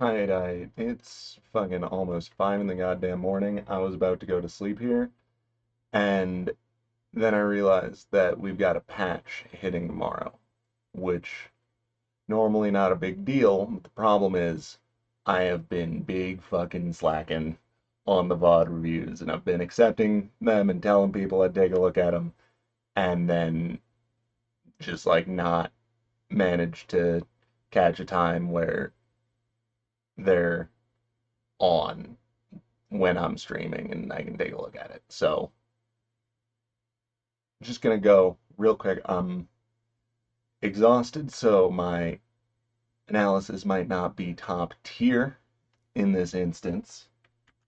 Alright, it's fucking almost 5 in the goddamn morning. I was about to go to sleep here, and then I realized that we've got a patch hitting tomorrow, which normally not a big deal, but the problem is I have been big fucking slacking on the VOD reviews, and I've been accepting them and telling people I'd take a look at them, and then just like not managed to catch a time where they're on when I'm streaming and I can take a look at it. So, just gonna go real quick. I'm exhausted, so my analysis might not be top tier in this instance.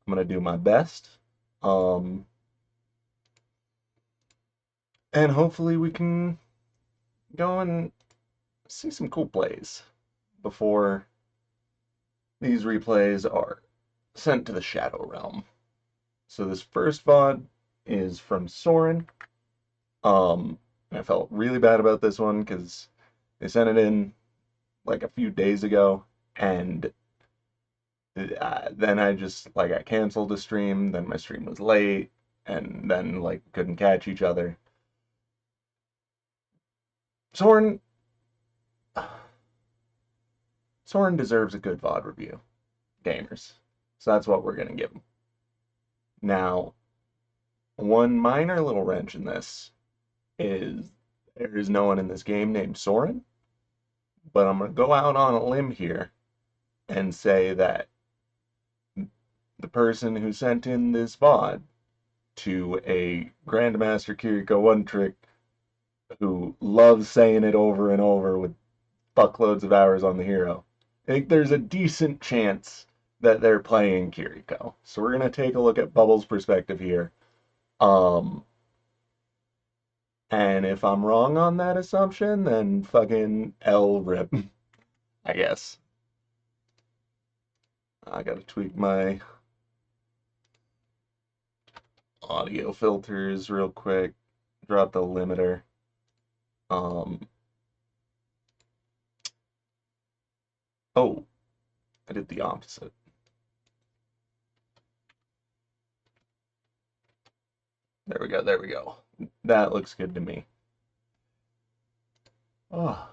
I'm gonna do my best. Um, and hopefully we can go and see some cool plays before these replays are sent to the Shadow Realm. So this first VOD is from Soren. And I felt really bad about this one because they sent it in like a few days ago, and then I canceled the stream. Then my stream was late, and then like couldn't catch each other. Soren, Soren deserves a good VOD review, gamers. So that's what we're gonna give him. Now, one minor little wrench in this is there is no one in this game named Soren, but I'm gonna go out on a limb here and say that the person who sent in this VOD to a Grandmaster Kiriko one trick who loves saying it over and over with fuckloads of hours on the hero. I think there's a decent chance that they're playing Kiriko. So we're gonna take a look at Bubbles' perspective here. Um, and if I'm wrong on that assumption, then fucking L rip, I guess. I gotta tweak my audio filters real quick. Drop the limiter. Um, oh, I did the opposite. There we go, there we go. That looks good to me. Oh,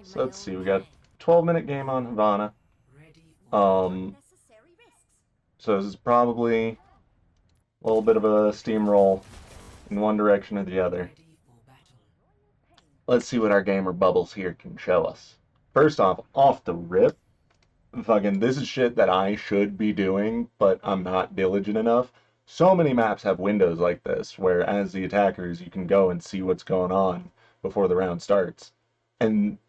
so let's see, we got 12-minute game on Havana. Um, so this is probably a little bit of a steamroll in one direction or the other. Let's see what our gamer Bubbles here can show us. First off the rip, fucking this is shit that I should be doing, but I'm not diligent enough. So many maps have windows like this, where as the attackers you can go and see what's going on before the round starts. And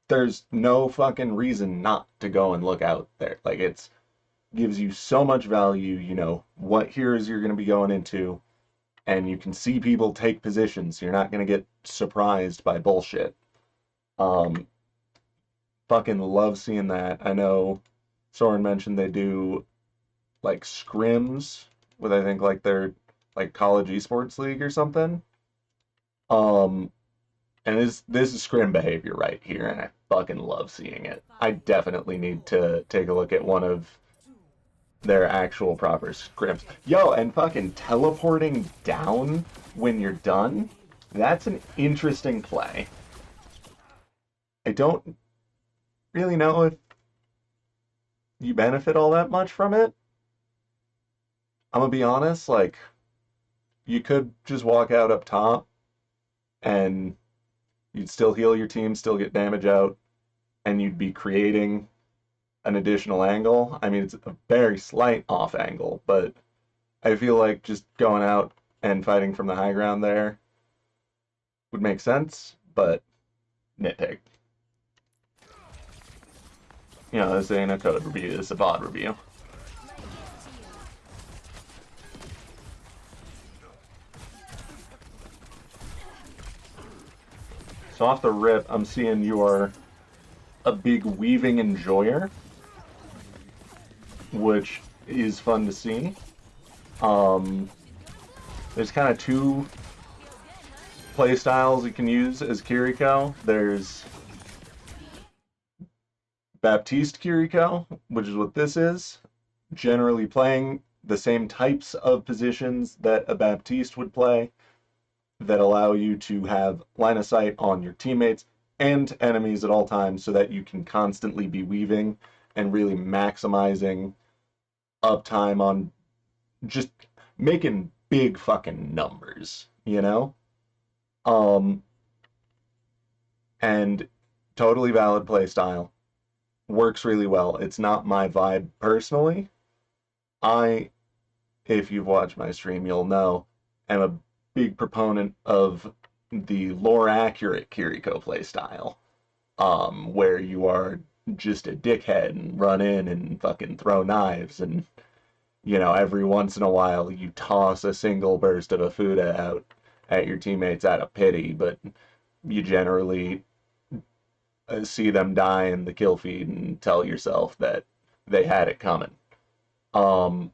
there's no fucking reason not to go and look out there. Like it's gives you so much value, you know, what heroes you're gonna be going into, and you can see people take positions, so you're not gonna get surprised by bullshit. Um, Fucking love seeing that. I know Soren mentioned they do like scrims with I think like their like college esports league or something. Um, and this is scrim behavior right here, and I fucking love seeing it. I definitely need to take a look at one of their actual proper scrims. Yo, and fucking teleporting down when you're done, that's an interesting play. I don't really know if you benefit all that much from it. I'm gonna be honest, like, you could just walk out up top and you'd still heal your team, still get damage out, and you'd be creating an additional angle. I mean, it's a very slight off angle, but I feel like just going out and fighting from the high ground there would make sense, but nitpick. You know, this ain't a code review, this is a VOD review. So off the rip, I'm seeing you are a big weaving enjoyer, which is fun to see. There's kind of two play styles you can use as Kiriko. There's Baptiste Kiriko, which is what this is, generally playing the same types of positions that a Baptiste would play that allow you to have line of sight on your teammates and enemies at all times so that you can constantly be weaving and really maximizing uptime on just making big fucking numbers, you know? Um, and totally valid play style. Works really well. It's not my vibe personally. I, if you've watched my stream, you'll know, am a big proponent of the lore accurate Kiriko playstyle, where you are just a dickhead and run in and fucking throw knives and every once in a while you toss a single burst of a Fuda out at your teammates out of pity, but you generally see them die in the kill feed and tell yourself that they had it coming. Um,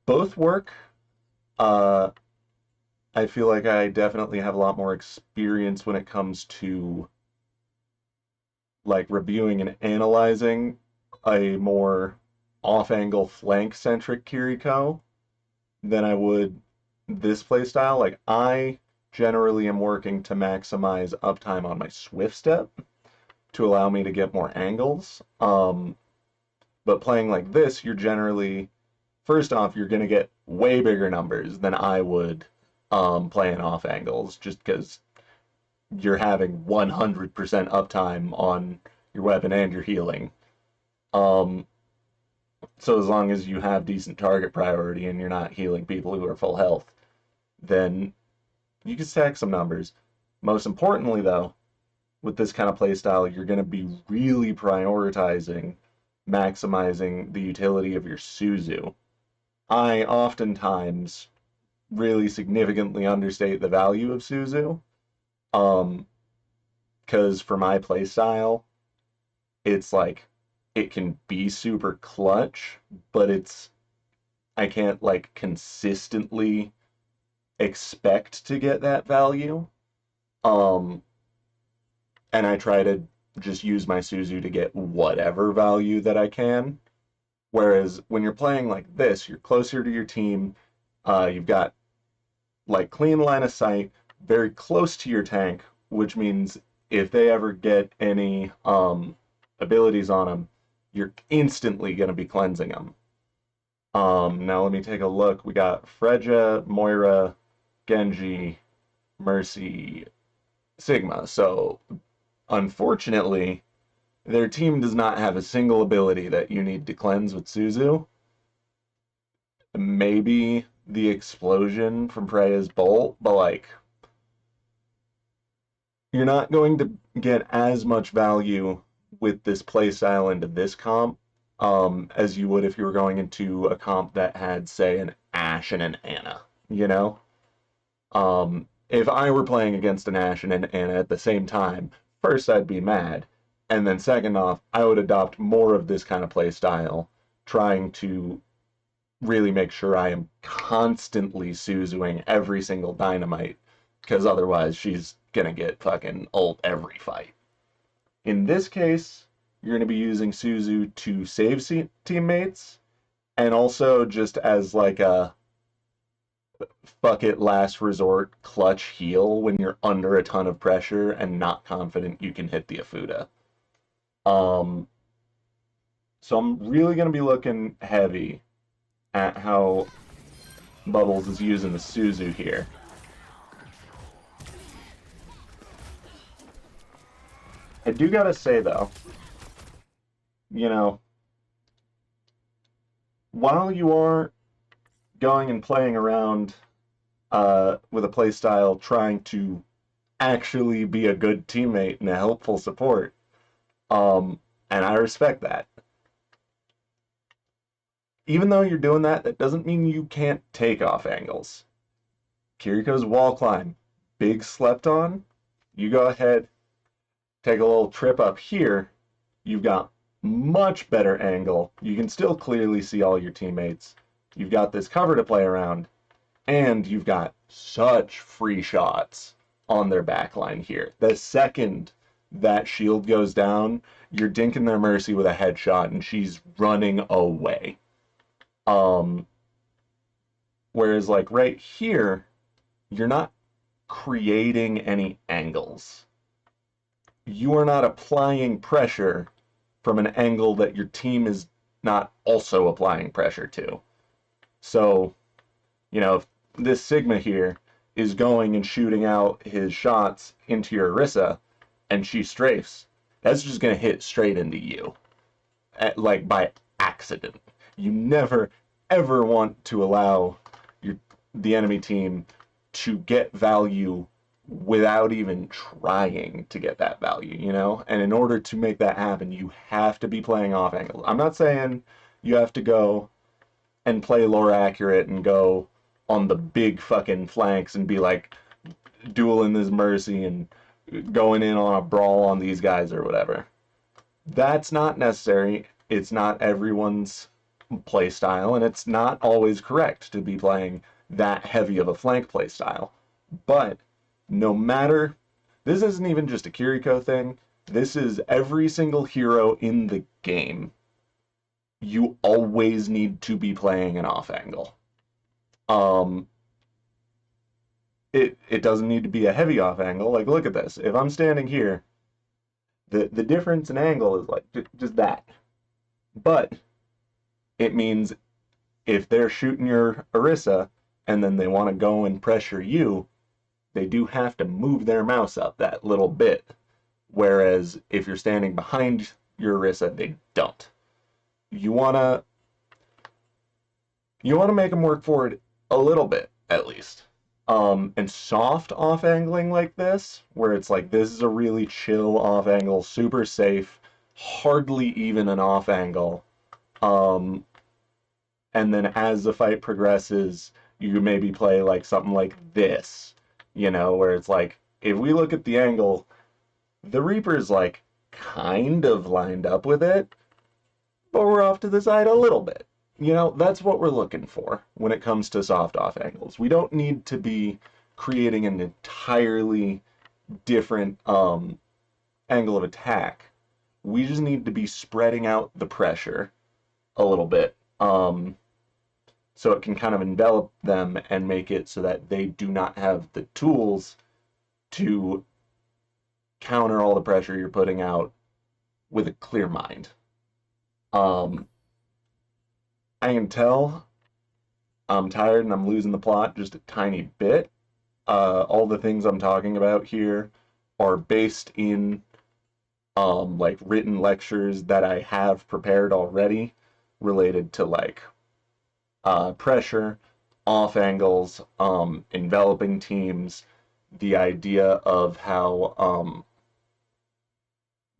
both work. Uh, I feel like I definitely have a lot more experience when it comes to like reviewing and analyzing a more off-angle flank-centric Kiriko than I would this playstyle. Like I generally am working to maximize uptime on my swift step to allow me to get more angles. But playing like this, you're generally, first off, you're going to get way bigger numbers than I would playing off angles, just because you're having 100% uptime on your weapon and your healing. Um, so as long as you have decent target priority and you're not healing people who are full health, then you can stack some numbers. Most importantly, though, with this kind of playstyle, you're going to be really prioritizing maximizing the utility of your Suzu. I oftentimes really significantly understate the value of Suzu, because for my playstyle, it's like it can be super clutch, but I can't like consistently expect to get that value. Um, and I try to just use my Suzu to get whatever value that I can. Whereas when you're playing like this, you're closer to your team. You've got like clean line of sight, very close to your tank, which means if they ever get any abilities on them, you're instantly going to be cleansing them. Now let me take a look. We got Freja, Moira, Genji, Mercy, Sigma. So unfortunately, their team does not have a single ability that you need to cleanse with Suzu. Maybe the explosion from Freya's bolt, but like you're not going to get as much value with this playstyle into this comp as you would if you were going into a comp that had, say, an Ashe and an Ana, you know? If I were playing against an Ashe and an Ana at the same time, first I'd be mad, and then second off, I would adopt more of this kind of playstyle, trying to really make sure I am constantly Suzuing every single dynamite, because otherwise she's gonna get fucking ult every fight. In this case, you're gonna be using Suzu to save teammates, and also just as like a fuck it last resort clutch heal when you're under a ton of pressure and not confident you can hit the Afuda. Um, so I'm really gonna be looking heavy at how Bubbles is using the Suzu here. I do gotta say though, you know, while you are going and playing around with a playstyle trying to actually be a good teammate and a helpful support, and I respect that. Even though you're doing that, that doesn't mean you can't take off angles. Kiriko's wall climb, big slept on. You go ahead, take a little trip up here. You've got much better angle. You can still clearly see all your teammates. You've got this cover to play around, and you've got such free shots on their backline here. The second that shield goes down, you're dinking their Mercy with a headshot and she's running away. Um, Whereas, like, right here, you're not creating any angles. You are not applying pressure from an angle that your team is not also applying pressure to. So, if this Sigma here is going and shooting out his shots into your Orisa and she strafes, that's just going to hit straight into you, like by accident. You never, ever want to allow the enemy team to get value without even trying to get that value. And in order to make that happen, you have to be playing off angles. I'm not saying you have to go and play lore accurate and go on the big fucking flanks and be like dueling this Mercy and going in on a brawl on these guys or whatever. That's not necessary. It's not everyone's play style, and it's not always correct to be playing that heavy of a flank play style. But no matter, this isn't even just a Kiriko thing. This is every single hero in the game. You always need to be playing an off angle. It doesn't need to be a heavy off angle. Like, look at this. If I'm standing here, the difference in angle is like just that. But it means if they're shooting your Orisa and then they want to go and pressure you, they do have to move their mouse up that little bit. Whereas if you're standing behind your Orisa, they don't. You wanna make them work for it a little bit, at least. And soft off angling like this, where it's like this is a really chill off angle, super safe, hardly even an off angle. And then as the fight progresses, you maybe play like something like this, where it's like, if we look at the angle, the Reaper's like kind of lined up with it, but we're off to the side a little bit. That's what we're looking for when it comes to soft off angles. We don't need to be creating an entirely different angle of attack. We just need to be spreading out the pressure a little bit, so it can kind of envelop them and make it so that they do not have the tools to counter all the pressure you're putting out with a clear mind. I can tell I'm tired and I'm losing the plot just a tiny bit. All the things I'm talking about here are based in like written lectures that I have prepared already related to like pressure, off angles, enveloping teams, the idea of how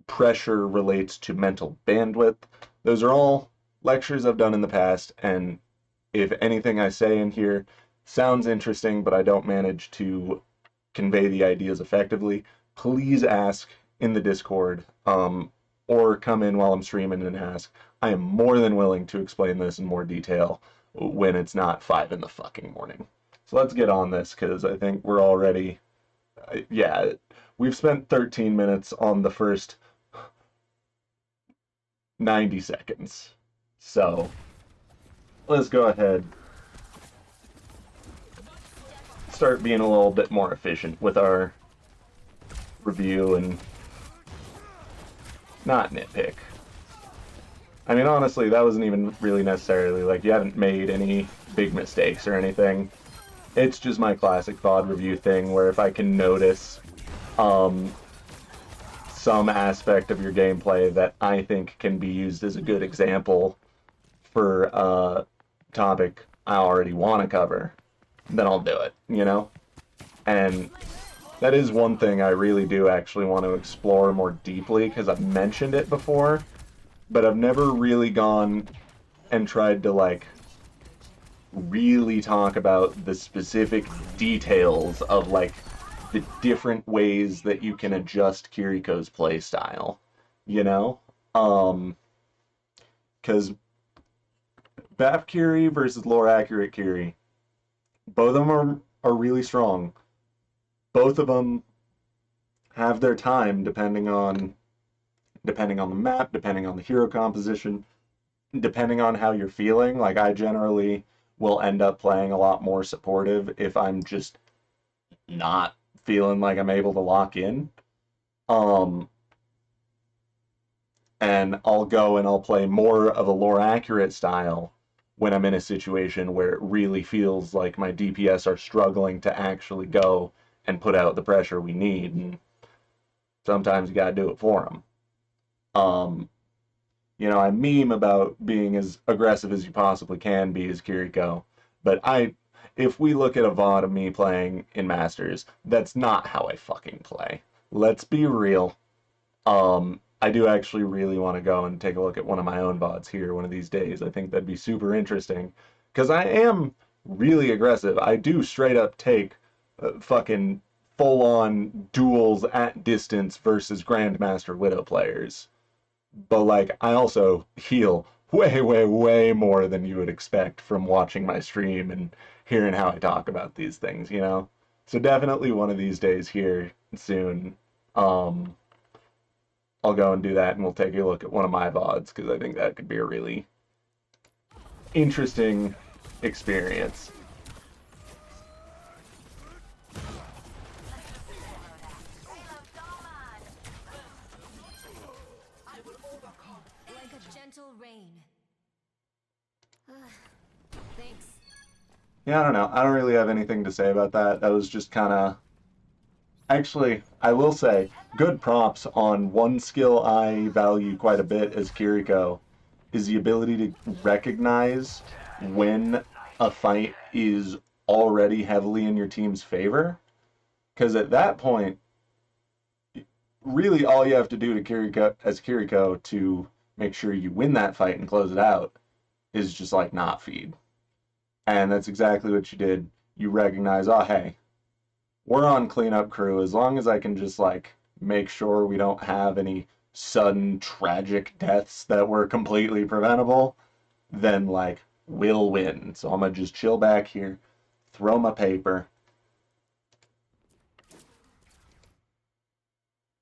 pressure relates to mental bandwidth. Those are all lectures I've done in the past, and if anything I say in here sounds interesting but I don't manage to convey the ideas effectively, please ask in the Discord, or come in while I'm streaming and ask. I am more than willing to explain this in more detail when it's not 5 in the fucking morning. So let's get on this, because I think we're already, we've spent 13 minutes on the first 90 seconds. So let's go ahead, start being a little bit more efficient with our review and not nitpick. I mean, honestly, that wasn't even really necessarily, like, you haven't made any big mistakes or anything. It's just my classic VOD review thing, where if I can notice some aspect of your gameplay that I think can be used as a good example for a topic I already want to cover, then I'll do it, And that is one thing I really do actually want to explore more deeply, because I've mentioned it before, but I've never really gone and tried to, like, really talk about the specific details of, like, the different ways that you can adjust Kiriko's playstyle, Because BAF Kiri versus lore accurate Kiri, both of them are really strong. Both of them have their time depending on the map, depending on the hero composition, depending on how you're feeling. Like I generally will end up playing a lot more supportive if I'm just not feeling like I'm able to lock in. Um, and I'll go and I'll play more of a lore accurate style when I'm in a situation where it really feels like my DPS are struggling to actually go and put out the pressure we need. And sometimes you gotta do it for them. Um, I meme about being as aggressive as you possibly can be as Kiriko, but if we look at a VOD of me playing in Masters, that's not how I fucking play. Let's be real. I do actually really want to go and take a look at one of my own VODs here one of these days. I think that'd be super interesting, because I am really aggressive. I do straight up take fucking full-on duels at distance versus Grandmaster Widow players. But like I also heal way, way, way more than you would expect from watching my stream and hearing how I talk about these things. So definitely one of these days here soon, um, I'll go and do that and we'll take a look at one of my VODs because I think that could be a really interesting experience. Thanks. Yeah, I don't know. I don't really have anything to say about that. That was just kind of. Actually, I will say, good props on one skill I value quite a bit as Kiriko is the ability to recognize when a fight is already heavily in your team's favor. Because at that point, really all you have to do to Kiriko to make sure you win that fight and close it out is just like not feed. And that's exactly what you did. You recognize, oh hey, we're on cleanup crew. As long as I can just like make sure we don't have any sudden tragic deaths that were completely preventable, then like we'll win. So I'm gonna just chill back here, throw my paper.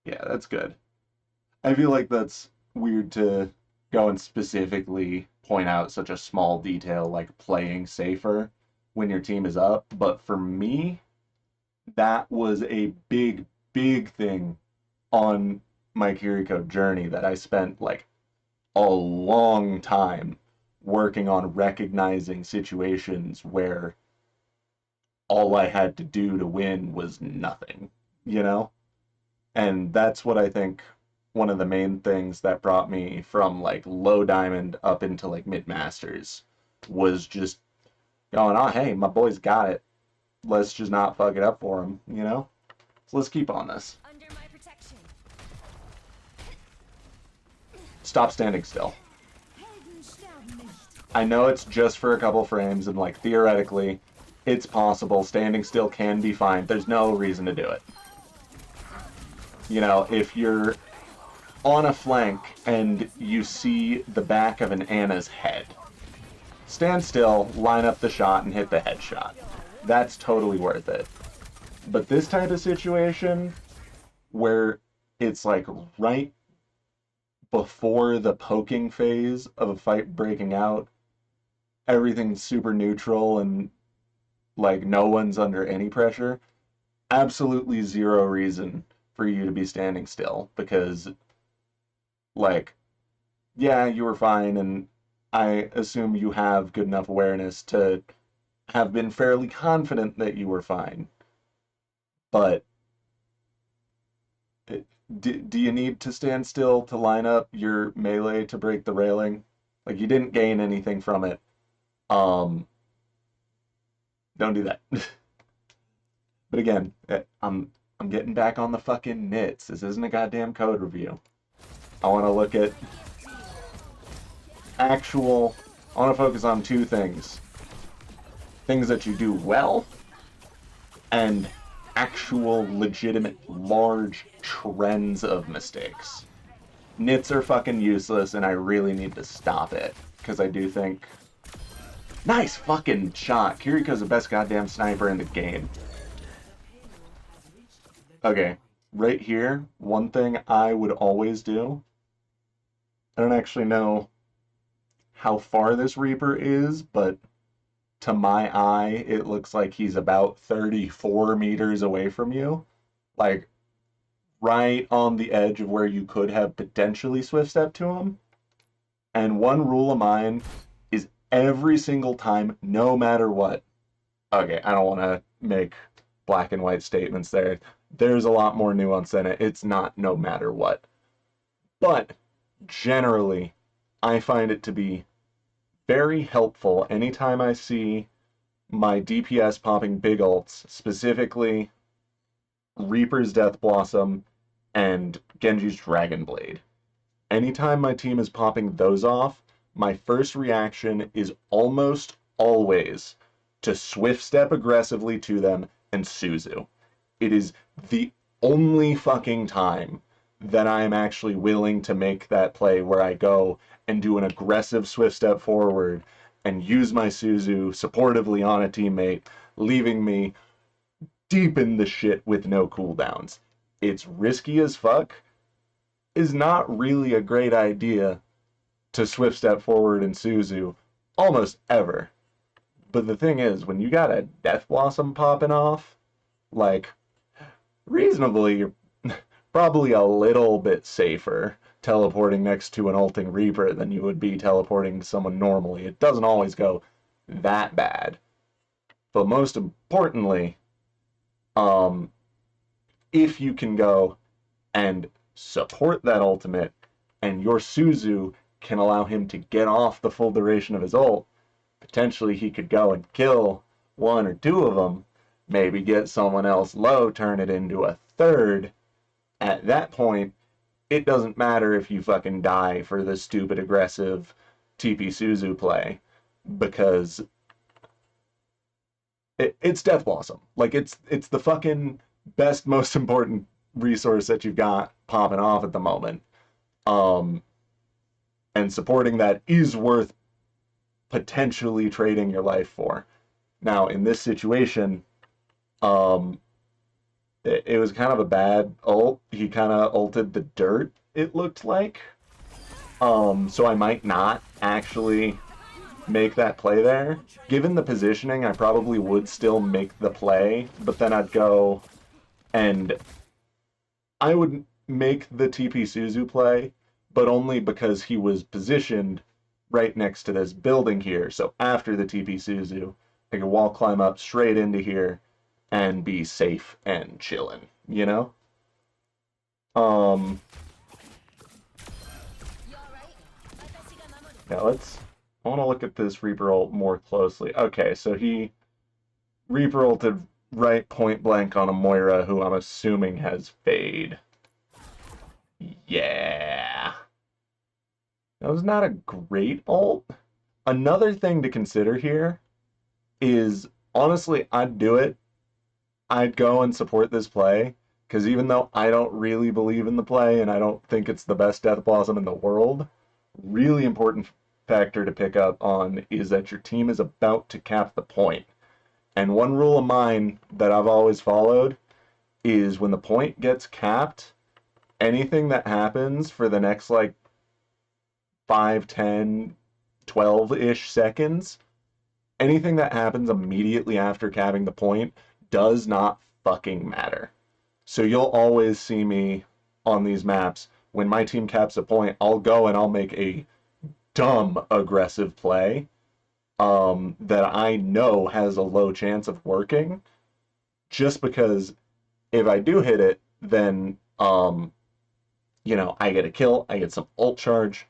Yeah, that's good. I feel like that's weird to go and specifically point out such a small detail like playing safer when your team is up, but for me, that was a big, big thing on my Kiriko journey that I spent like a long time working on recognizing situations where all I had to do to win was nothing, you know? And that's what I think one of the main things that brought me from like low diamond up into like mid masters was just going, oh, hey, my boy's got it. Let's just not fuck it up for him. So let's keep on this. Under my protection. Stop standing still. I know it's just for a couple frames, and like theoretically, it's possible. Standing still can be fine. There's no reason to do it. If you're on a flank and you see the back of an Anna's head, stand still, line up the shot, and hit the headshot. That's totally worth it. But this type of situation, where it's like right before the poking phase of a fight breaking out, everything's super neutral and like no one's under any pressure, absolutely zero reason for you to be standing still, because like, yeah, you were fine, and I assume you have good enough awareness to have been fairly confident that you were fine. But do you need to stand still to line up your melee to break the railing? Like, you didn't gain anything from it. Don't do that. But again, I'm getting back on the fucking nits. This isn't a goddamn code review. I want to look at I want to focus on two things. Things that you do well, and actual legitimate large trends of mistakes. Nits are fucking useless, and I really need to stop it, because I do think... Nice fucking shot! Kiriko's the best goddamn sniper in the game. Okay, right here, one thing I would always do, I don't actually know how far this Reaper is, but to my eye, it looks like he's about 34 meters away from you. Like, right on the edge of where you could have potentially Swift Step to him. And one rule of mine is every single time, no matter what. Okay, I don't want to make black and white statements there. There's a lot more nuance in it. It's not no matter what. But generally, I find it to be very helpful anytime I see my DPS popping big ults, specifically Reaper's Death Blossom and Genji's Dragon Blade. Anytime my team is popping those off, my first reaction is almost always to Swift Step aggressively to them and Suzu. It is the only fucking time that I am actually willing to make that play where I go and do an aggressive Swift Step forward and use my Suzu supportively on a teammate, leaving me deep in the shit with no cooldowns. It's risky as fuck. Is not really a great idea to Swift Step forward in Suzu almost ever. But the thing is, when you got a Death Blossom popping off, like, reasonably, you're probably a little bit safer teleporting next to an ulting Reaper than you would be teleporting to someone normally. It doesn't always go that bad. But most importantly, if you can go and support that ultimate, and your Suzu can allow him to get off the full duration of his ult, potentially he could go and kill one or two of them, maybe get someone else low, turn it into a third. At that point, it doesn't matter if you fucking die for the stupid aggressive TP Suzu play, because it's Death Blossom. Like, it's the fucking best, most important resource that you've got popping off at the moment. And supporting that is worth potentially trading your life for. Now, in this situation, it was kind of a bad ult. He kind of ulted the dirt, it looked like. So I might not actually make that play there. Given the positioning, I probably would still make the play, but then I'd go and I would make the TP Suzu play, but only because he was positioned right next to this building here. So after the TP Suzu, I could wall climb up straight into here and be safe and chilling, you know? Now I want to look at this Reaper ult more closely. Okay, so he Reaper ulted right point blank on a Moira who I'm assuming has Fade. Yeah. That was not a great ult. Another thing to consider here is, honestly, I'd do it. I'd go and support this play, because even though I don't really believe in the play and I don't think it's the best Death Blossom in the world, really important factor to pick up on is that your team is about to cap the point. And one rule of mine that I've always followed is when the point gets capped, anything that happens for the next, like, 5, 10, 12-ish seconds, anything that happens immediately after capping the point does not fucking matter. So you'll always see me on these maps, when my team caps a point, I'll go and I'll make a dumb aggressive play that I know has a low chance of working, just because if I do hit it, then I get a kill, I get some ult charge.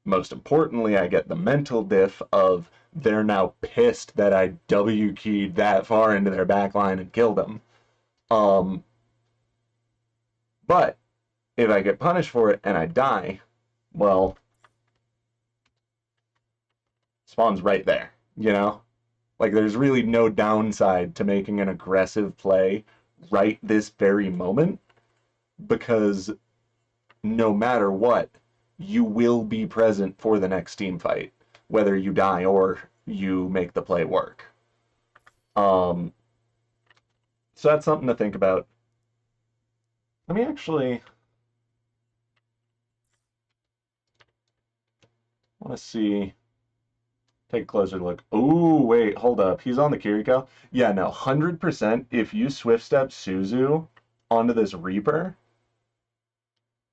Most importantly, I get the mental diff of they're now pissed that I W keyed that far into their backline and killed them. But if I get punished for it and I die, well, spawn's right there, you know? Like, there's really no downside to making an aggressive play right this very moment, because no matter what, you will be present for the next team fight, whether you die or you make the play work. So that's something to think about. Let me actually want to see. Take a closer look. Ooh, wait, hold up. He's on the Kiriko. Yeah, no, 100%. If you Swift Step Suzu onto this Reaper,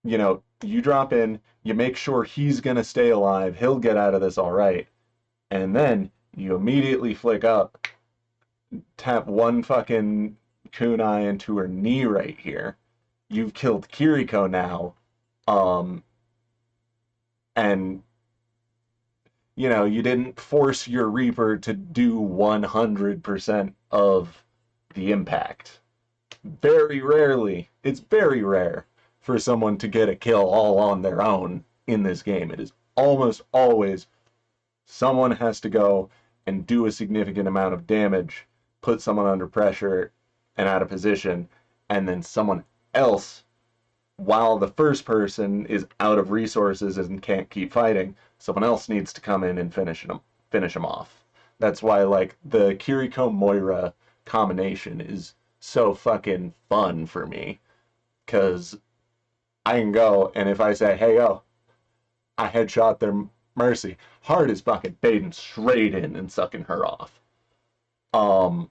you drop in, you make sure he's gonna stay alive, he'll get out of this all right, and then you immediately flick up, tap one fucking kunai into her knee right here. You've killed Kiriko now, um, and you didn't force your Reaper to do 100% of the impact. It's very rare for someone to get a kill all on their own in this game. It is almost always someone has to go and do a significant amount of damage, put someone under pressure and out of position, and then someone else, while the first person is out of resources and can't keep fighting, someone else needs to come in and finish them off. That's why like the Kiriko Moira combination is so fucking fun for me, cuz I can go and if I say, "Hey yo, I headshot their Mercy," Hard is fucking baiting straight in and sucking her off. Um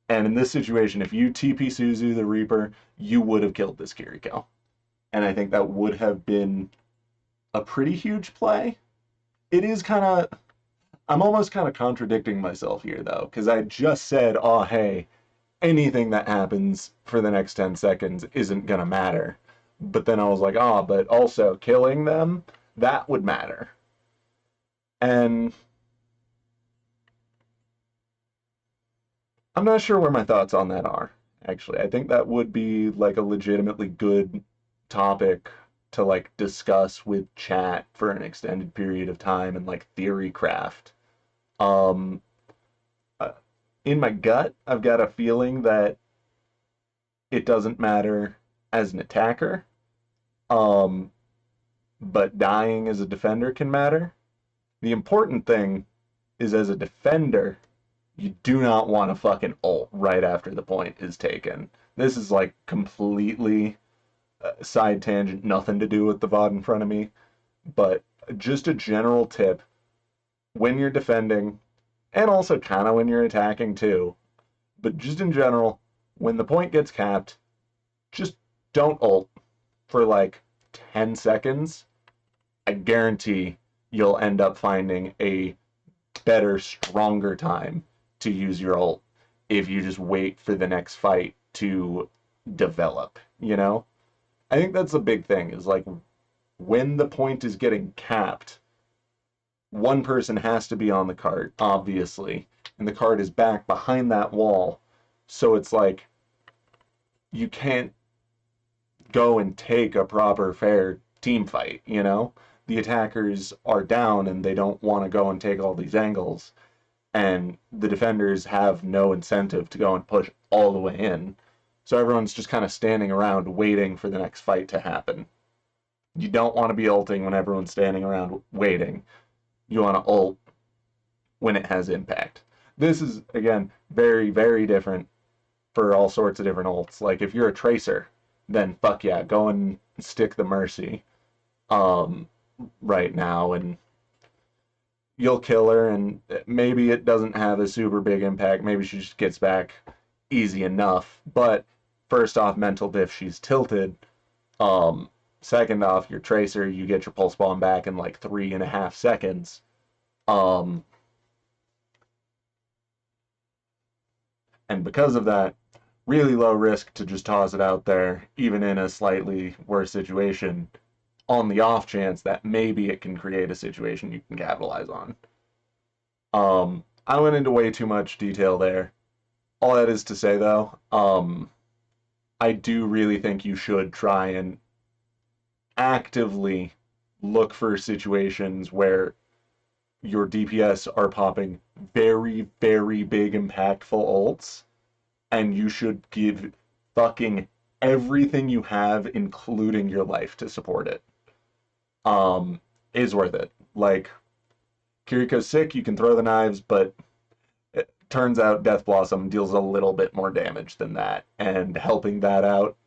and in this situation, if you TP Suzu the Reaper, you would have killed this Kiriko. And I think that would have been a pretty huge play. It is kind of, I'm almost kind of contradicting myself here though, because I just said, oh, hey, anything that happens for the next 10 seconds isn't going to matter. But then I was like, oh, but also killing them, that would matter. And I'm not sure where my thoughts on that are, actually. I think that would be like a legitimately good topic to like discuss with chat for an extended period of time and like theory craft. Um, uh, in my gut, I've got a feeling that it doesn't matter as an attacker, um, but dying as a defender can matter. The important thing is as a defender, you do not want to fucking ult right after the point is taken. This is like completely side tangent, nothing to do with the VOD in front of me, but just a general tip when you're defending, and also kind of when you're attacking too, but just in general, when the point gets capped, just don't ult for like 10 seconds. I guarantee you'll end up finding a better, stronger time to use your ult if you just wait for the next fight to develop, you know? I think that's a big thing is like when the point is getting capped, one person has to be on the cart, obviously, and the cart is back behind that wall. So it's like you can't go and take a proper, fair team fight, you know? The attackers are down and they don't want to go and take all these angles, and the defenders have no incentive to go and push all the way in. So everyone's just kind of standing around waiting for the next fight to happen. You don't want to be ulting when everyone's standing around waiting. You want to ult when it has impact. This is, again, very, very different for all sorts of different ults. Like, if you're a Tracer, then fuck yeah, go and stick the Mercy um, right now, and you'll kill her, and maybe it doesn't have a super big impact. Maybe she just gets back easy enough. But first off, mental diff, she's tilted. Second off, your Tracer, you get your pulse bomb back in like 3.5 seconds. Um, and because of that, really low risk to just toss it out there, even in a slightly worse situation, on the off chance that maybe it can create a situation you can capitalize on. I went into way too much detail there. All that is to say, though, I do really think you should try and actively look for situations where your DPS are popping very, very big, impactful ults, and you should give fucking everything you have, including your life, to support it. Is worth it. Like, Kiriko's sick, you can throw the knives, but turns out Death Blossom deals a little bit more damage than that, and helping that out,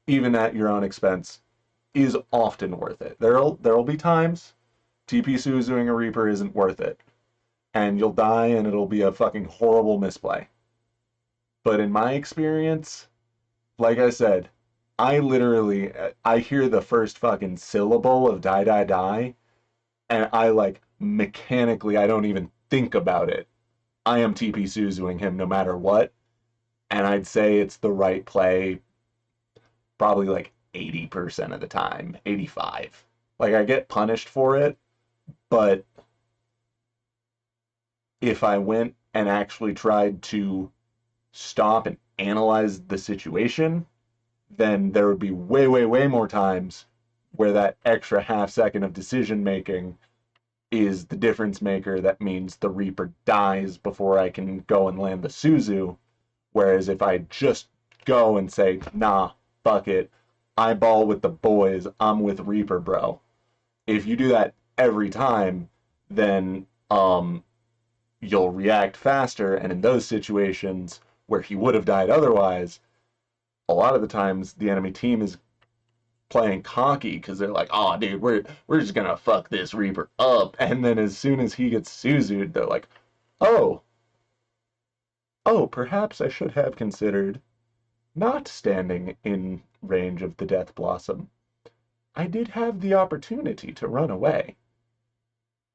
even at your own expense, is often worth it. There'll be times TP Suzuing a Reaper isn't worth it, and you'll die and it'll be a fucking horrible misplay. But in my experience, like I said, I hear the first fucking syllable of die die die, and I like mechanically, I don't even think about it. I am TP Suzuing him no matter what, and I'd say it's the right play probably like 80% of the time, 85. Like I get punished for it, but if I went and actually tried to stop and analyze the situation, then there would be way, way, way more times where that extra half second of decision making is the difference maker that means the Reaper dies before I can go and land the Suzu. Whereas if I just go and say, nah, fuck it, I ball with the boys, I'm with Reaper, bro. If you do that every time, then you'll react faster, and in those situations where he would have died otherwise, a lot of the times the enemy team is playing cocky because they're like, "Oh, dude, we're just gonna fuck this Reaper up," and then as soon as he gets Suzu'd, they're like, "Oh, oh, perhaps I should have considered not standing in range of the Death Blossom. I did have the opportunity to run away."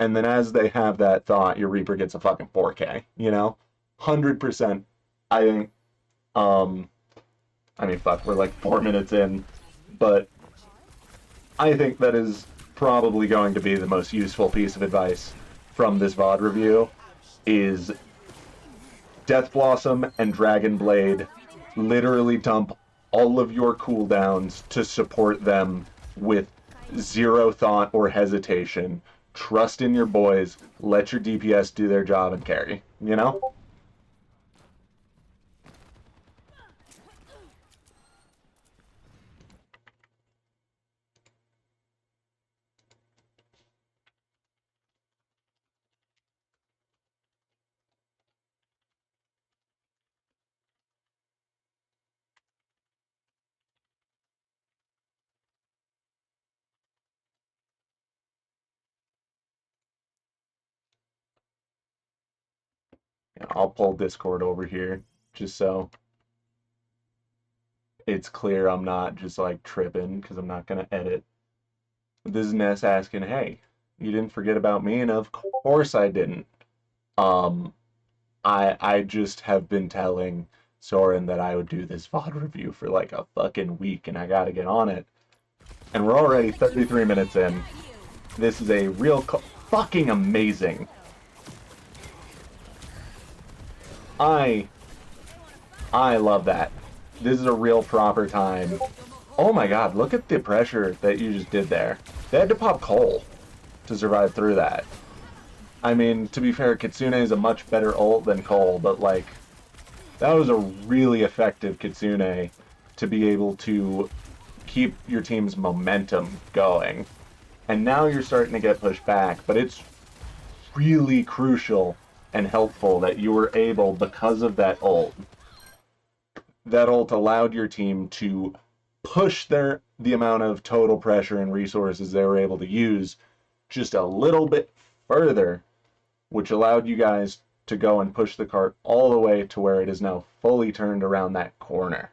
And then as they have that thought, your Reaper gets a fucking 4K, you know? 100%. I think, I mean, fuck, we're like 4 minutes in, but I think that is probably going to be the most useful piece of advice from this VOD review is Death Blossom and Dragon Blade literally dump all of your cooldowns to support them with zero thought or hesitation. Trust in your boys, let your DPS do their job and carry, you know? I'll pull Discord over here just so it's clear I'm not just like tripping because I'm not going to edit. This is Ness asking, hey, you didn't forget about me? And of course I didn't. Um, I just have been telling Soren that I would do this VOD review for like a fucking week and I gotta get on it. And we're already 33 minutes in. This is a real fucking amazing. I love that. This is a real proper time. Oh my god, look at the pressure that you just did there. They had to pop Cole to survive through that. I mean, to be fair, Kitsune is a much better ult than Cole, but like, that was a really effective Kitsune to be able to keep your team's momentum going. And now you're starting to get pushed back, but it's really crucial and helpful that you were able, because of that ult allowed your team to push the amount of total pressure and resources they were able to use just a little bit further, which allowed you guys to go and push the cart all the way to where it is now fully turned around that corner.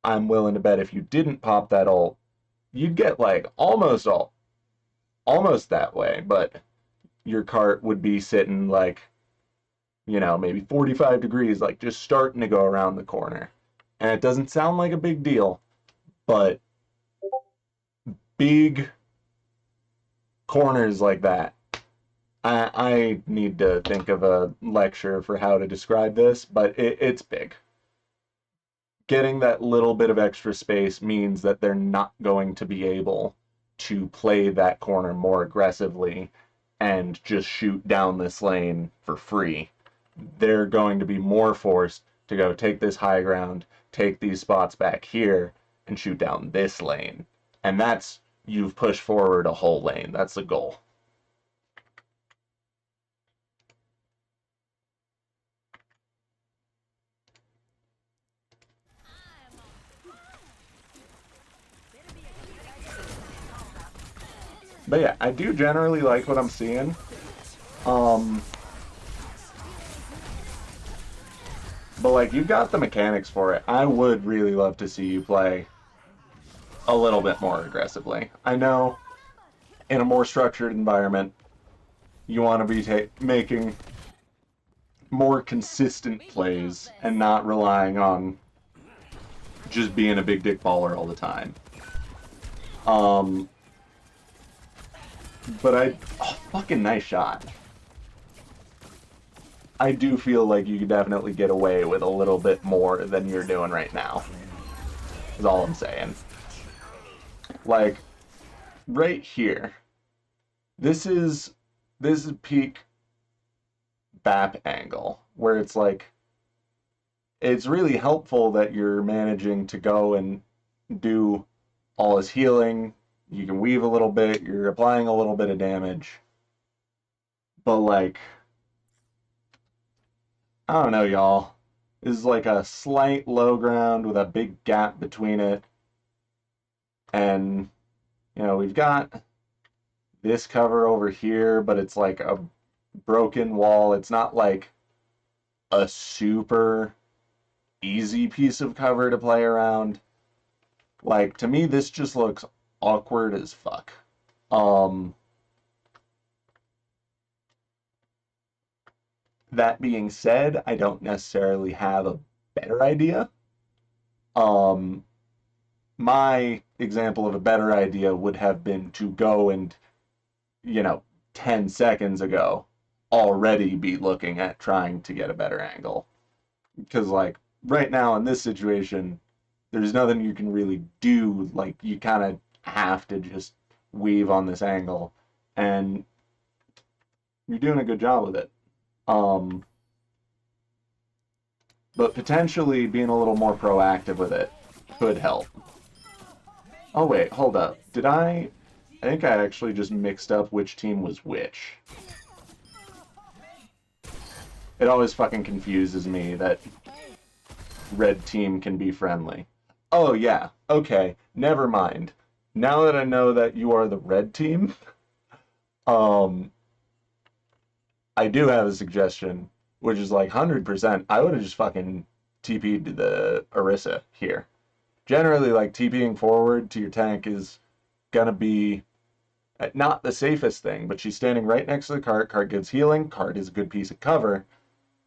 I'm willing to bet if you didn't pop that ult, you'd get like almost that way, but your cart would be sitting like, you know, maybe 45 degrees, like just starting to go around the corner. And it doesn't sound like a big deal, but big corners like that, I need to think of a lecture for how to describe this, but it's big. Getting that little bit of extra space means that they're not going to be able to play that corner more aggressively and just shoot down this lane for free. They're going to be more forced to go take this high ground, take these spots back here, and shoot down this lane. And that's, you've pushed forward a whole lane. That's the goal. But yeah, I do generally like what I'm seeing. Um, but like you've got the mechanics for it. I would really love to see you play a little bit more aggressively. I know in a more structured environment, you want to be making more consistent plays and not relying on just being a big dick baller all the time. Um, but fucking nice shot. I do feel like you could definitely get away with a little bit more than you're doing right now. Is all I'm saying. Like right here, this is peak BAP angle where it's like it's really helpful that you're managing to go and do all his healing. You can weave a little bit, you're applying a little bit of damage. But like I don't know, y'all. This is like a slight low ground with a big gap between it. And we've got this cover over here, but it's like a broken wall. It's not like a super easy piece of cover to play around. Like to me this just looks awkward as fuck. Um that being said, I don't necessarily have a better idea. Um my example of a better idea would have been to go and, you know, 10 seconds ago already be looking at trying to get a better angle. Because like right now in this situation, there's nothing you can really do. Like you kind of have to just weave on this angle, and you're doing a good job with it. Um, but potentially being a little more proactive with it could help. Oh wait, hold up. Did I think I actually just mixed up which team was which. It always fucking confuses me that red team can be friendly. Oh yeah, okay, never mind. Now that I know that you are the red team, um, I do have a suggestion, which is like 100%. I would have just fucking TP'd to the Orisa here. Generally, like TPing forward to your tank is gonna be not the safest thing, but she's standing right next to the cart. Cart gives healing. Cart is a good piece of cover,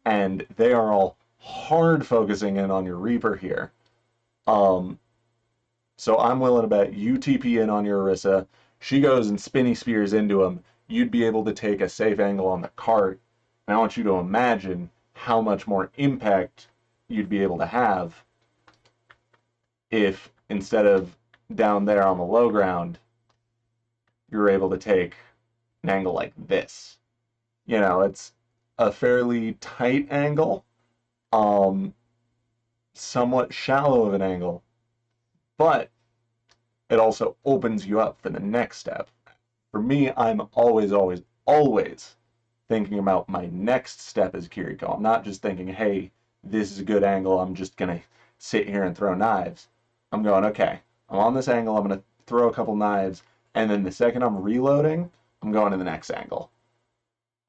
and they are all hard focusing in on your Reaper here. So I'm willing to bet you TP in on your Orisa. She goes and spinny spears into him. You'd be able to take a safe angle on the cart. And I want you to imagine how much more impact you'd be able to have if instead of down there on the low ground, you're able to take an angle like this. It's a fairly tight angle, somewhat shallow of an angle, but it also opens you up for the next step. For me, I'm always, always, always thinking about my next step as Kiriko. I'm not just thinking, hey, this is a good angle, I'm just going to sit here and throw knives. I'm going, okay, I'm on this angle, I'm going to throw a couple knives, and then the second I'm reloading, I'm going to the next angle.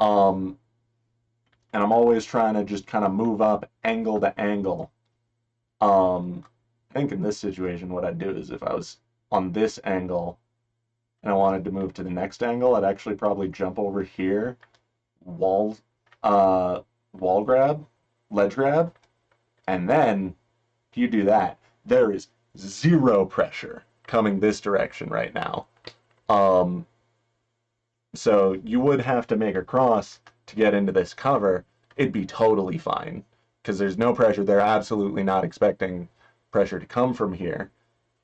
And I'm always trying to just kind of move up angle to angle. I think in this situation, what I'd do is if I was on this angle and I wanted to move to the next angle, I'd actually probably jump over here, wall grab, ledge grab, and then if you do that, there is zero pressure coming this direction right now. So you would have to make a cross to get into this cover. It'd be totally fine because there's no pressure. They're absolutely not expecting pressure to come from here.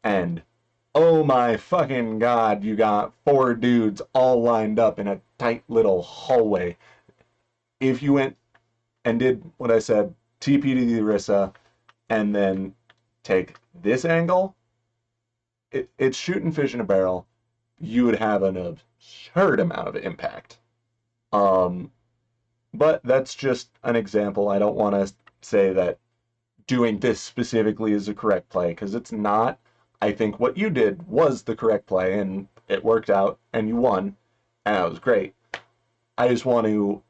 And oh my fucking god, you got 4 dudes all lined up in a tight little hallway. If you went and did what I said, TP to the Orisa, and then take this angle, it's shooting fish in a barrel. You would have an absurd amount of impact. But that's just an example. I don't want to say that doing this specifically is a correct play, because it's not. I think what you did was the correct play, and it worked out and you won, and that was great. I just want to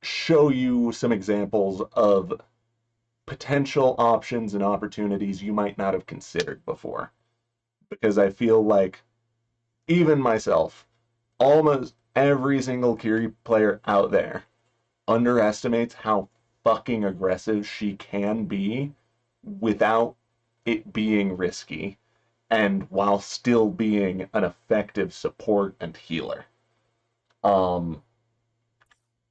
show you some examples of potential options and opportunities you might not have considered before. Because I feel like even myself, almost every single Kiri player out there underestimates how fucking aggressive she can be without it being risky and while still being an effective support and healer. Um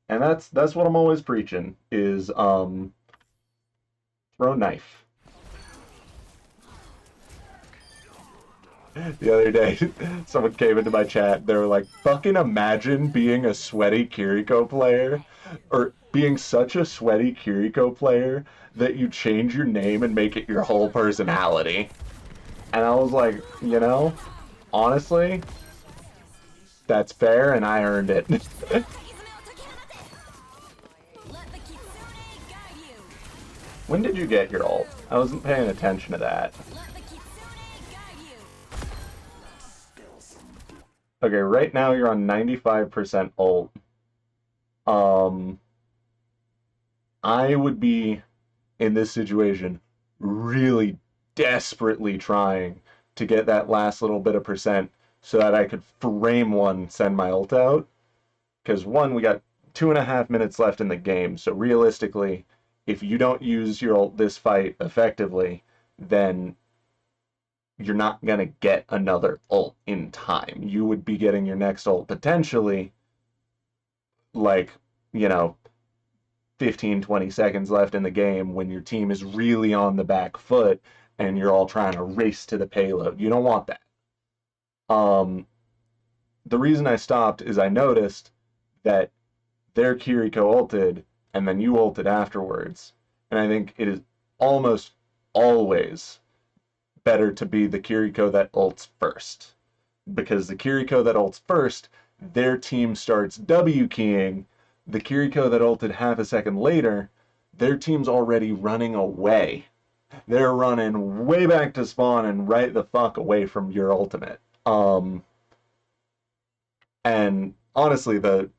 and that's what I'm always preaching is throw knife. The other day, someone came into my chat. They were like, fucking imagine being a sweaty Kiriko player, or being such a sweaty Kiriko player that you change your name and make it your whole personality. And I was like, honestly, that's fair, and I earned it. When did you get your ult? I wasn't paying attention to that. Okay, right now you're on 95% ult. I would be, in this situation, really desperately trying to get that last little bit of percent so that I could frame one, send my ult out. Because one, we got 2.5 minutes left in the game, so realistically, if you don't use your ult this fight effectively, then you're not going to get another ult in time. You would be getting your next ult potentially like, you know, 15, 20 seconds left in the game when your team is really on the back foot and you're all trying to race to the payload. You don't want that. The reason I stopped is I noticed that their Kiriko ulted and then you ulted afterwards. And I think it is almost always better to be the Kiriko that ults first. Because the Kiriko that ults first, their team starts W keying. The Kiriko that ulted half a second later, their team's already running away. They're running way back to spawn and right the fuck away from your ultimate. And honestly, the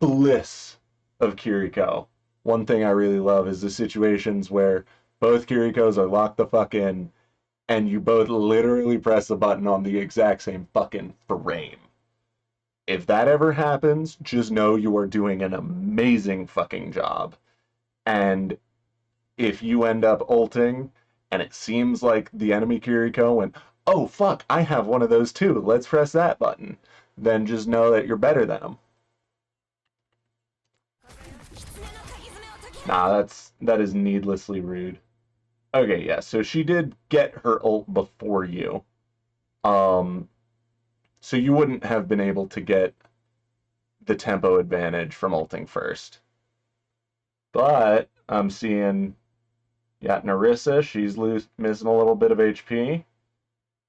bliss of Kiriko. One thing I really love is the situations where both Kirikos are locked the fuck in and you both literally press the button on the exact same fucking frame. If that ever happens, just know you are doing an amazing fucking job. And if you end up ulting and it seems like the enemy Kiriko went, oh fuck, I have one of those too, let's press that button, then just know that you're better than them. Nah, that is needlessly rude. Okay, yeah, so she did get her ult before you. So you wouldn't have been able to get the tempo advantage from ulting first. But I'm seeing, yeah, Narissa, she's missing a little bit of HP.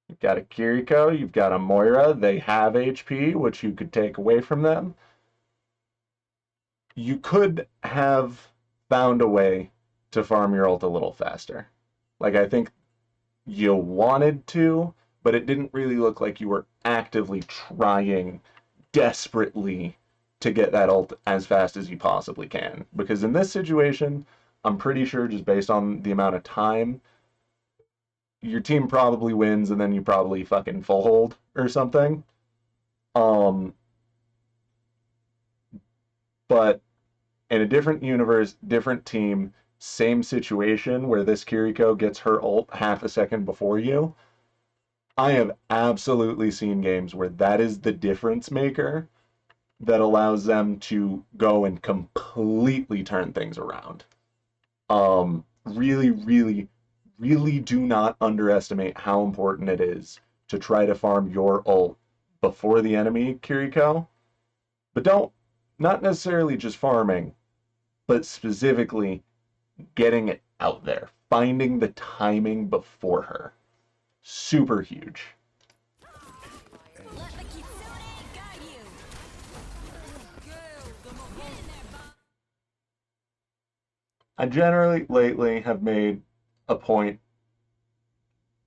You've got a Kiriko, you've got a Moira, they have HP, which you could take away from them. You could have found a way to farm your ult a little faster. Like, I think you wanted to, but it didn't really look like you were actively trying desperately to get that ult as fast as you possibly can. Because in this situation, I'm pretty sure just based on the amount of time, your team probably wins and then you probably fucking full hold or something. But in a different universe, different team, same situation where this Kiriko gets her ult half a second before you, I have absolutely seen games where that is the difference maker that allows them to go and completely turn things around. Really, really, really do not underestimate how important it is to try to farm your ult before the enemy Kiriko. But not necessarily just farming, but specifically getting it out there, finding the timing before her. Super huge. I generally lately have made a point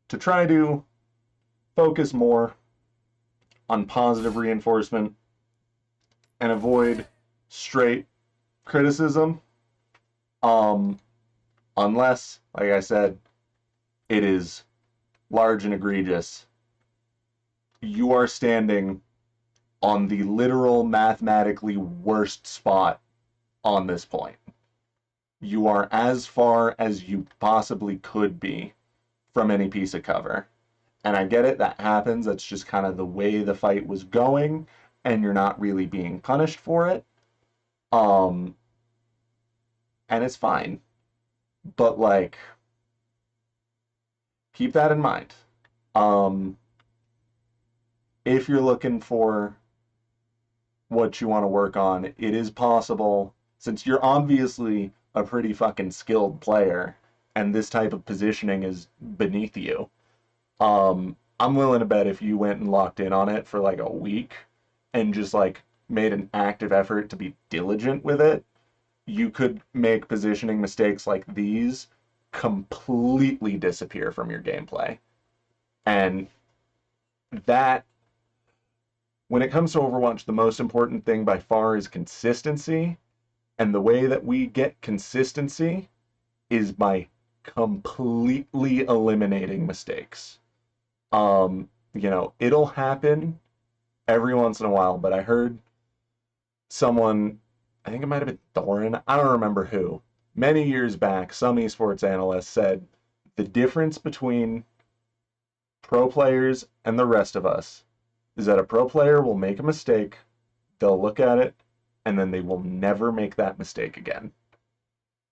to try to focus more on positive reinforcement and avoid straight criticism. Um, Unless, like I said, it is large and egregious. You are standing on the literal mathematically worst spot on this point. You are as far as you possibly could be from any piece of cover. And I get it, that happens. That's just kind of the way the fight was going, and you're not really being punished for it. Um, and it's fine. But like, keep that in mind. Um, if you're looking for what you want to work on, it is possible, since you're obviously a pretty fucking skilled player, and this type of positioning is beneath you. I'm willing to bet if you went and locked in on it for like a week and just like made an active effort to be diligent with it, you could make positioning mistakes like these completely disappear from your gameplay. And that, when it comes to Overwatch, the most important thing by far is consistency. And the way that we get consistency is by completely eliminating mistakes. It'll happen every once in a while, but I heard someone, I think it might have been Thorin, I don't remember who, many years back, some esports analyst said the difference between pro players and the rest of us is that a pro player will make a mistake, they'll look at it, and then they will never make that mistake again.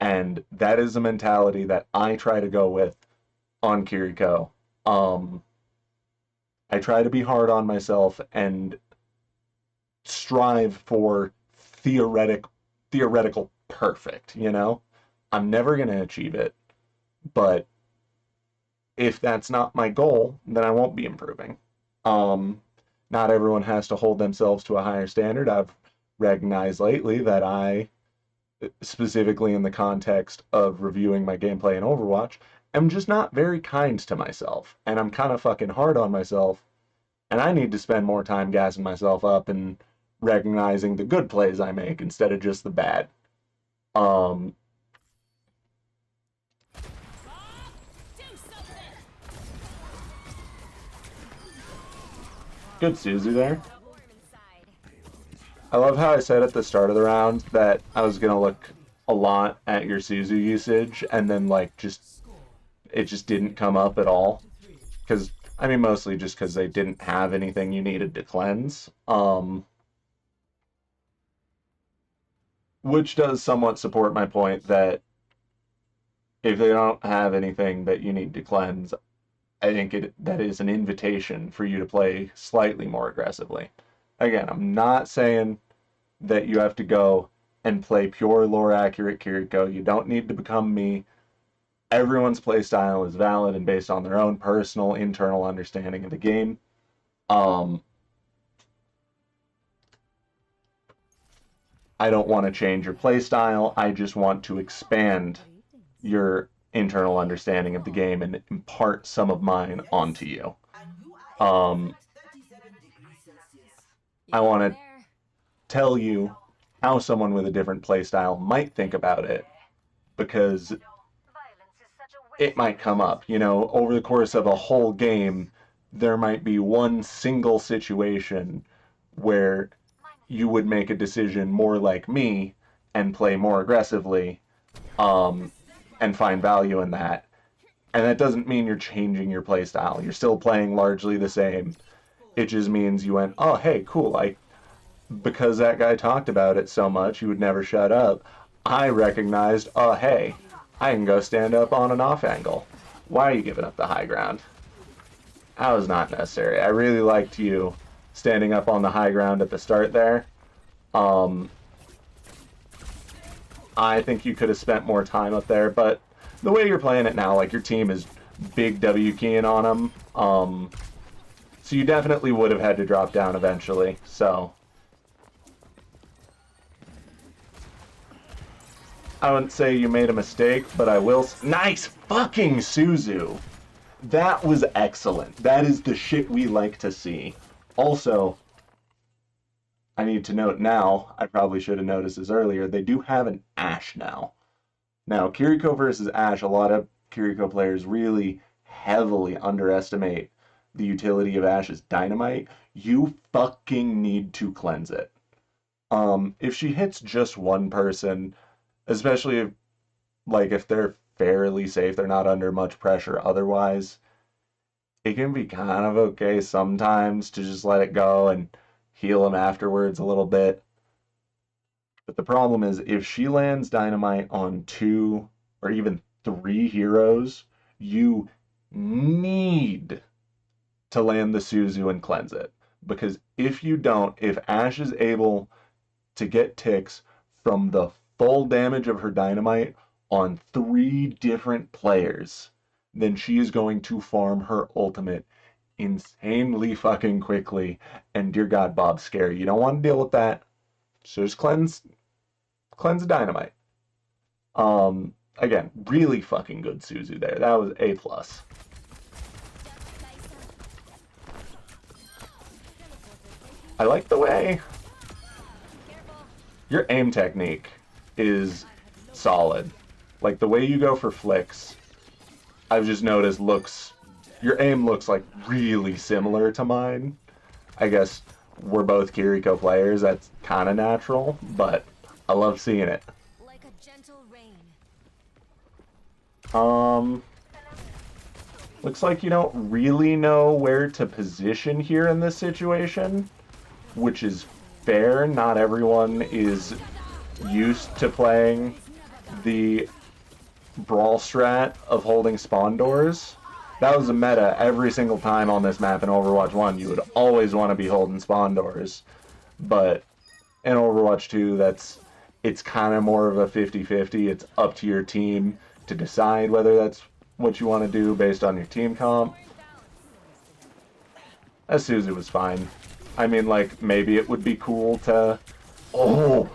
And that is a mentality that I try to go with on Kiriko. I try to be hard on myself and strive for theoretical perfect, you know? I'm never going to achieve it, but if that's not my goal, then I won't be improving. Not everyone has to hold themselves to a higher standard. I've recognized lately that I, specifically in the context of reviewing my gameplay in Overwatch, am just not very kind to myself, and I'm kind of fucking hard on myself, and I need to spend more time gassing myself up and recognizing the good plays I make instead of just the bad. Um, Good Suzu there. I love how I said at the start of the round that I was gonna look a lot at your Suzu usage, and then like it just didn't come up at all. Because I mean, mostly just because they didn't have anything you needed to cleanse. Which does somewhat support my point that if they don't have anything that you need to cleanse, I think that is an invitation for you to play slightly more aggressively. Again, I'm not saying that you have to go and play pure lore accurate Kiriko. You don't need to become me. Everyone's playstyle is valid and based on their own personal internal understanding of the game. I don't want to change your playstyle. I just want to expand your internal understanding of the game and impart some of mine onto you. Um, I want to tell you how someone with a different playstyle might think about it, because it might come up. Over the course of a whole game, there might be one single situation where you would make a decision more like me and play more aggressively, and find value in that. And that doesn't mean you're changing your playstyle. You're still playing largely the same. It just means you went, oh, hey, cool. Because that guy talked about it so much, he would never shut up. I recognized, oh, hey, I can go stand up on an off angle. Why are you giving up the high ground? That was not necessary. I really liked you standing up on the high ground at the start there. I think you could have spent more time up there, but the way you're playing it now, like your team is big W keying on them, so you definitely would have had to drop down eventually, so I wouldn't say you made a mistake, but I will. Nice fucking Suzu! That was excellent. That is the shit we like to see. Also, I need to note now, I probably should have noticed this earlier, they do have an Ashe now. Now, Kiriko versus Ashe, a lot of Kiriko players really heavily underestimate the utility of Ashe's dynamite. You fucking need to cleanse it. If she hits just one person, especially if they're fairly safe, they're not under much pressure otherwise, it can be kind of okay sometimes to just let it go and heal them afterwards a little bit. But the problem is if she lands dynamite on two or even three heroes, you need to land the Suzu and cleanse it. Because if you don't, if Ashe is able to get ticks from the full damage of her dynamite on three different players, then she is going to farm her ultimate insanely fucking quickly. And dear God, Bob's scary. You don't want to deal with that. So just cleanse the dynamite. Again, really fucking good Suzu there. That was A plus. I like the way your aim technique is solid. Like the way you go for flicks, I've just noticed your aim looks like really similar to mine. I guess we're both Kiriko players, that's kind of natural, but I love seeing it. Like a gentle rain. Looks like you don't really know where to position here in this situation, which is fair. Not everyone is used to playing the brawl strat of holding spawn doors. That was a meta every single time on this map in Overwatch 1. You would always want to be holding spawn doors. But in Overwatch 2, it's kind of more of a 50-50. It's up to your team to decide whether that's what you want to do based on your team comp. That Suzu was fine. I mean, like, maybe it would be cool to... Oh,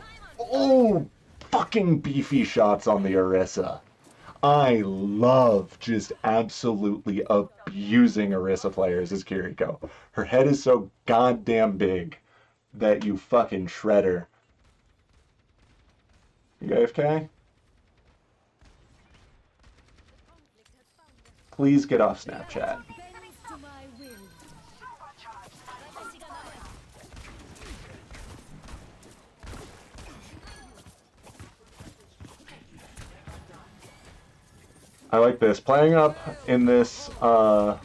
fucking beefy shots on the Orisa. I love just absolutely abusing Orisa players as Kiriko. Her head is so goddamn big that you fucking shred her. You AFK? Please get off Snapchat. I like this. Playing up in this, by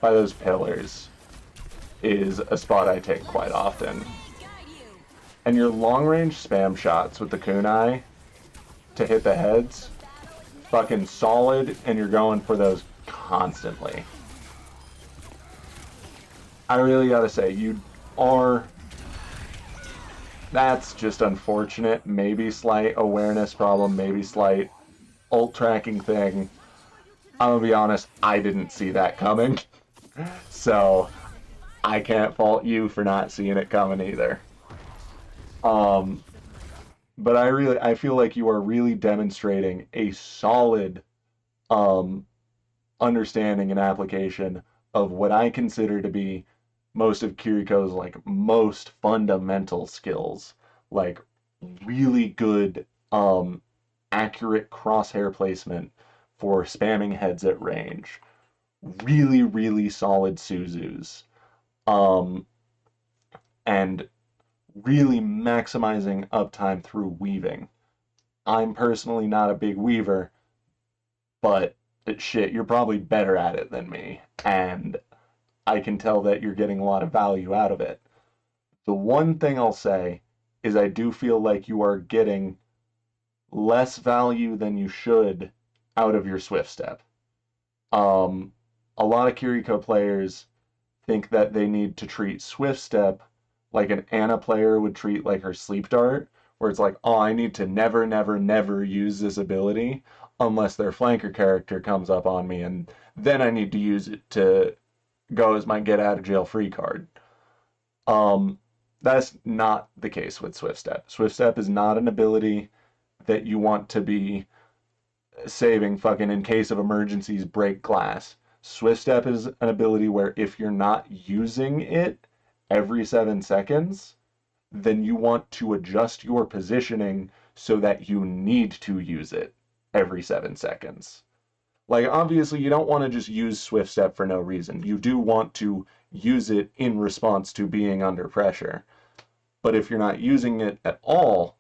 those pillars is a spot I take quite often. And your long-range spam shots with the kunai to hit the heads, fucking solid, and you're going for those constantly. I really gotta say, that's just unfortunate. Maybe slight awareness problem, maybe slight ult tracking thing. I'm gonna be honest, I didn't see that coming. So, I can't fault you for not seeing it coming either. But I feel like you are really demonstrating a solid understanding and application of what I consider to be most of Kiriko's most fundamental skills, like really good accurate crosshair placement for spamming heads at range, really really solid Suzus, and really maximizing uptime through weaving. I'm personally not a big weaver, but shit, you're probably better at it than me, and I can tell that you're getting a lot of value out of it. The one thing I'll say is I do feel like you are getting less value than you should out of your Swift Step. A lot of Kiriko players think that they need to treat Swift Step like an Ana player would treat her Sleep Dart, where it's like, oh, I need to never, never, never use this ability unless their flanker character comes up on me, and then I need to use it to go as my get out of jail free card. That's not the case with Swift Step. Swift Step is not an ability that you want to be saving fucking in case of emergencies break glass. Swift Step is an ability where if you're not using it every 7 seconds, then you want to adjust your positioning so that you need to use it every 7 seconds. Like, obviously, you don't want to just use Swift Step for no reason. You do want to use it in response to being under pressure. But if you're not using it at all,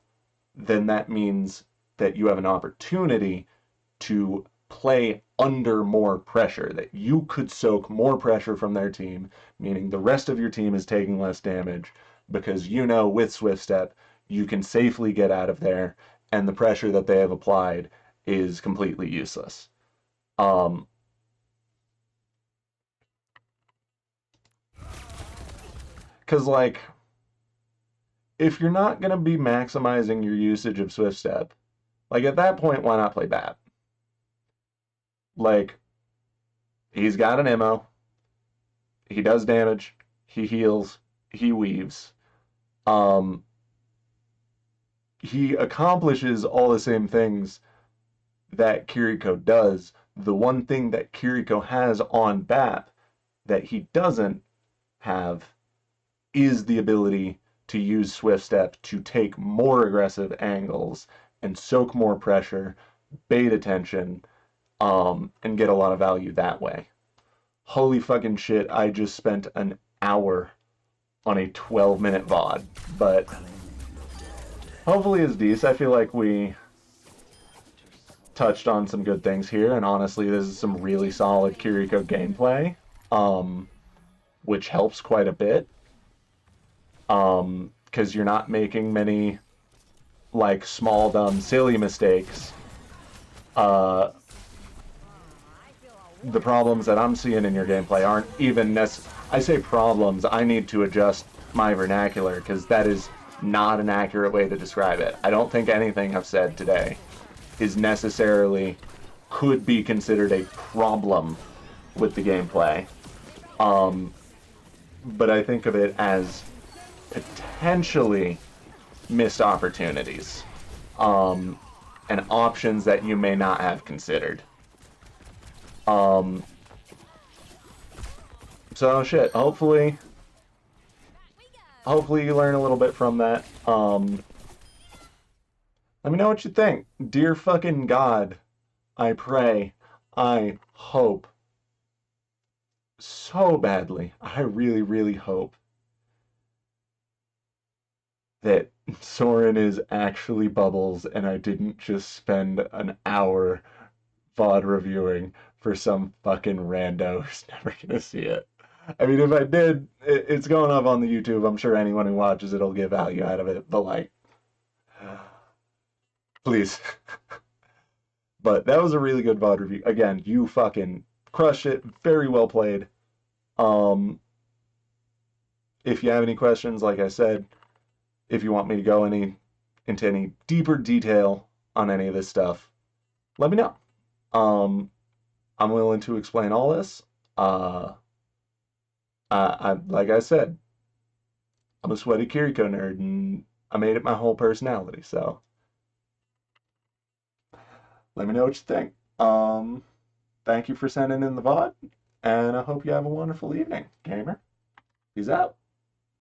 then that means that you have an opportunity to play under more pressure, that you could soak more pressure from their team, meaning the rest of your team is taking less damage because you know with Swift Step you can safely get out of there and the pressure that they have applied is completely useless. Um, because, like, if you're not going to be maximizing your usage of Swift Step, like, at that point, why not play Bat? Like, he's got an ammo, he does damage, he heals, he weaves. Um, he accomplishes all the same things that Kiriko does. The one thing that Kiriko has on Bat that he doesn't have is the ability to use Swift Step to take more aggressive angles and soak more pressure, bait attention, and get a lot of value that way. Holy fucking shit, I just spent an hour on a 12-minute VOD, but hopefully it's decent. I feel like we touched on some good things here, and honestly, this is some really solid Kiriko gameplay, which helps quite a bit, because you're not making many, like, small, dumb, silly mistakes. The problems that I'm seeing in your gameplay aren't even necessary. I say problems, I need to adjust my vernacular, because that is not an accurate way to describe it. I don't think anything I've said today is necessarily could be considered a problem with the gameplay. But I think of it as potentially missed opportunities, and options that you may not have considered. So shit, hopefully you learn a little bit from that. Let me know what you think. Dear fucking God, I pray, I hope so badly, I really, really hope that Soren is actually Bubbles and I didn't just spend an hour VOD reviewing for some fucking rando who's never gonna see it. I mean, if I did, it's going up on the YouTube. I'm sure anyone who watches it will get value out of it, but, like, please. But that was a really good VOD review. Again, you fucking crushed it. Very well played. If you have any questions, like I said, if you want me to go into any deeper detail on any of this stuff, let me know. I'm willing to explain all this. Like I said, I'm a sweaty Kiriko nerd, and I made it my whole personality. So let me know what you think. Thank you for sending in the VOD, and I hope you have a wonderful evening, gamer. Peace out.